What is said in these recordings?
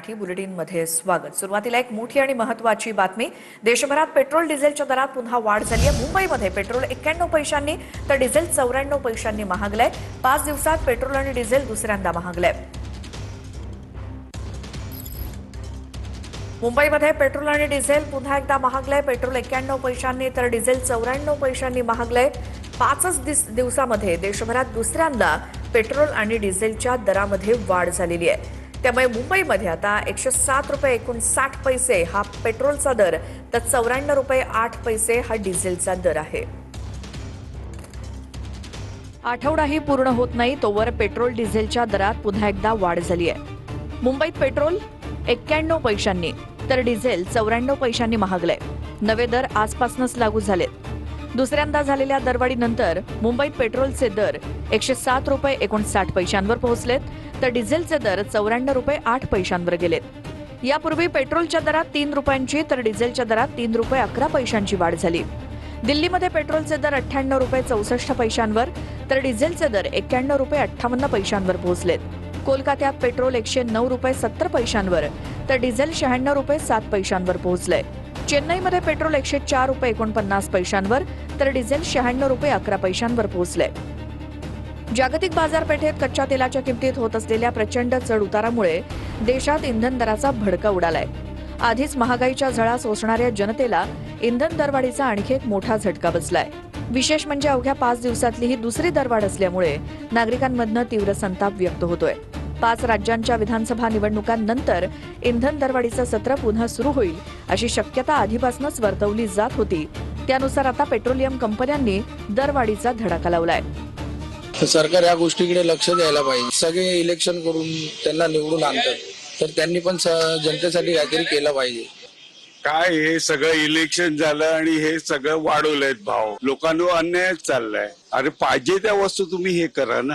बुलेटिनमध्ये स्वागत। सुरुवातीला एक मोठी आणि महत्त्वाची बातमी। देशभरात पेट्रोल डिझेलच्या दरात पुन्हा वाढ झाली आहे। मुंबईमध्ये पेट्रोल 91 पैशांनी तर डिझेल 94 पैशांनी महागलंय। 5 दिवसात पेट्रोल आणि डिझेल दुसऱ्यांदा महागलंय। मुंबईमध्ये पेट्रोल आणि डिझेल पुन्हा एकदा महागलंय। पेट्रोल 91 पैशांनी तर डिझेल 94 पैशांनी महागलंय। 5 दिवसामध्ये देशभरात दुसऱ्यांदा पेट्रोल आणि डिझेलच्या दरामध्ये वाढ झालेली आहे। त्यामुळे मुंबईमध्ये आता 107 रुपये 59 पैसे हा पेट्रोलचा दर तर 94 रुपये 8 पैसे हा डिझेलचा दर आहे। आठवडाही पूर्ण होत नाही तोवर पेट्रोल डिझेलच्या दरात पुन्हा एकदा वाढ झाली आहे। मुंबईत पेट्रोल 91 पैशांनी तर डिझेल 94 पैशांनी महागलंय। नवे दर आजपासूनच लागू झालेत। दुसऱ्यांदा झालेल्या दरवाढीनंतर मुंबईत पेट्रोलचे दर 107 रुपये 59 पैशांवर पोहोचलेत तर डिझेलचे दर 94 रुपये 8 पैशांवर गेलेत। यापूर्वी पेट्रोलच्या दरात 3 रुपयांची तर डिझेलच्या दरात 3 रुपये 11 पैशांची वाढ झाली। दिल्लीमध्ये पेट्रोलचे दर 98 रुपये 64 पैशांवर तर डिझेलचे दर 91 रुपये 58 पैशांवर पोहोचलेत। कोलकात्यात पेट्रोल 109 रुपये 70 पैशांवर तर डिझेल 96 रुपये 7 पैशांवर पोहोचलंय। चेन्नईमध्ये पेट्रोल 104 रुपये 49 पैशांवर तर डिझेल 96 रुपये 11 पैशांवर पोहोचलंय। जागतिक बाजारपेठेत कच्च्या तेलाच्या किमतीत होत असलेल्या प्रचंड चढ उतारामुळे देशात इंधन दराचा भडका उडालाय। आधीच महागाईच्या झळा सोसणाऱ्या जनतेला इंधन दरवाढीचा आणखी एक मोठा झटका बसलाय। विशेष म्हणजे अवघ्या 5 दिवसातली ही दुसरी दरवाढ असल्यामुळे नागरिकांमधनं तीव्र संताप व्यक्त होतोय। 5 राज्यांच्या विधानसभा निवडणुकांनंतर इंधन दरवाढीचं सत्र पुन्हा सुरू होईल अशी शक्यता आधीपासूनच वर्तवली जात होती। त्यानुसार आता पेट्रोलियम कंपन्यांनी दरवाढीचा धडाका लावलाय। सरकार या गोष्टीकडे लक्ष द्यायला पाहिजे। सगळे इलेक्शन करून त्यांना निवडून आणतात तर त्यांनी पण जनतेसाठी काहीतरी केलं पाहिजे। काय हे सगळं इलेक्शन झालं आणि हे सगळं वाढवलंय भाव, लोकांवर अन्यायच चाललाय। अरे पाहिजे त्या वस्तू तुम्ही हे करा ना।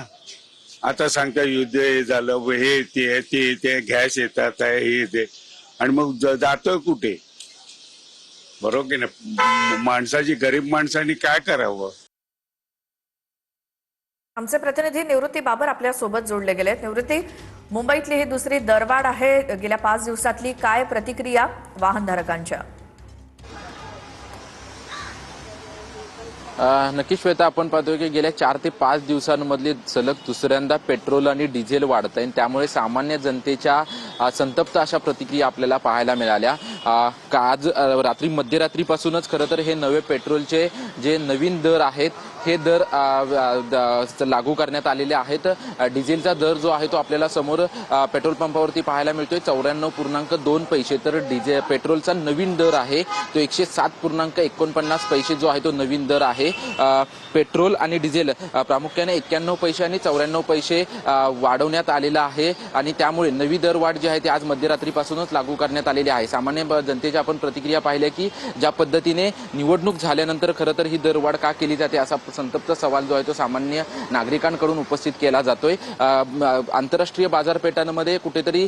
आता सांगता युद्ध हे झालं, हे ते गॅस येतात हे ते आणि मग जातोय कुठे? बरोबर की ना? माणसाची, गरीब माणसांनी काय करावं? आमचे प्रतिनिधी निवृत्ती बाबर आपल्या सोबत जोडले गेलेत। निवृत्ती, मुंबईतली ही दुसरी दरवाढ आहे। गेल्या 5 दिवसातली काय प्रतिक्रिया वाहनधारकांच्या? नक्की श्वेता, आपण पाहतोय की गेल्या 4 ते 5 दिवसांमधली सलग दुसऱ्यांदा पेट्रोल आणि डिझेल वाढत आहे। त्यामुळे सामान्य जनतेच्या संतप्त अशा प्रतिक्रिया आपल्याला पाहायला मिळाल्या। आज रात्री मध्यरात्रीपासूनच खरं तर हे नवे पेट्रोलचे जे नवीन दर आहेत हे दर लागू करण्यात आलेले आहेत। डिझेलचा दर जो आहे तो आपल्याला समोर पेट्रोल पंपावरती पाहायला मिळतोय 94.2 पैसे, तर पेट्रोलचा नवीन दर आहे तो 107.49 पैसे जो आहे तो नवीन दर आहे। पेट्रोल आणि डिझेल प्रामुख्याने 91 पैसे आणि 94 पैसे वाढवण्यात आलेला आहे आणि त्यामुळे नवी दरवाढ जी आहे ती आज मध्यरात्रीपासूनच लागू करण्यात आलेली आहे। सामान्य जनतेच्या आपण प्रतिक्रिया पाहिल्या की ज्या पद्धतीने निवडणूक झाल्यानंतर खरं तर ही दरवाढ का केली जाते असा संतप्त सवाल जो आहे तो सामान्य नागरिकांकडून उपस्थित केला जातोय। आंतरराष्ट्रीय बाजारपेठांमध्ये कुठेतरी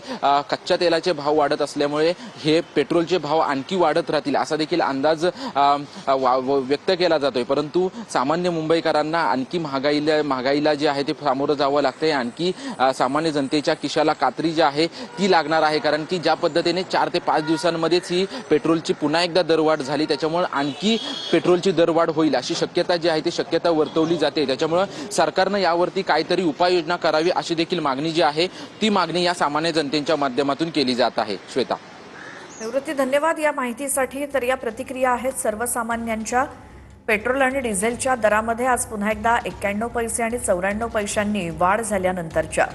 कच्च्या तेलाचे भाव वाढत असल्यामुळे हे पेट्रोलचे भाव आणखी वाढत राहतील असा देखील अंदाज व्यक्त केला जातोय। परंतु सामान्य मुंबईकरांना आणखी महागाईला जे आहे ते सामोरं जावं लागतंय। आणखी सामान्य जनतेच्या खिशाला कात्री जी आहे ती लागणार आहे, कारण की ज्या पद्धतीने 4 ते 5 दिवसांमध्येच ही पेट्रोलची पुन्हा एकदा दरवाढ झाली त्याच्यामुळे आणखी पेट्रोलची दरवाढ होईल अशी शक्यता जी आहे ती शक्यता वर्तवली जाते। त्याच्यामुळे सरकारनं यावरती काहीतरी उपाययोजना करावी अशी देखील मागणी जी आहे ती मागणी या सामान्य जनतेच्या माध्यमातून केली जात आहे। श्वेता, निवृत्ती, धन्यवाद या माहितीसाठी। तर या प्रतिक्रिया आहेत सर्वसामान्यांच्या। पेट्रोल आणि डिझेलच्या दरामध्ये आज पुन्हा एकदा 91 पैसे आणि 94 पैशांनी वाढ झाल्यानंतरच्या।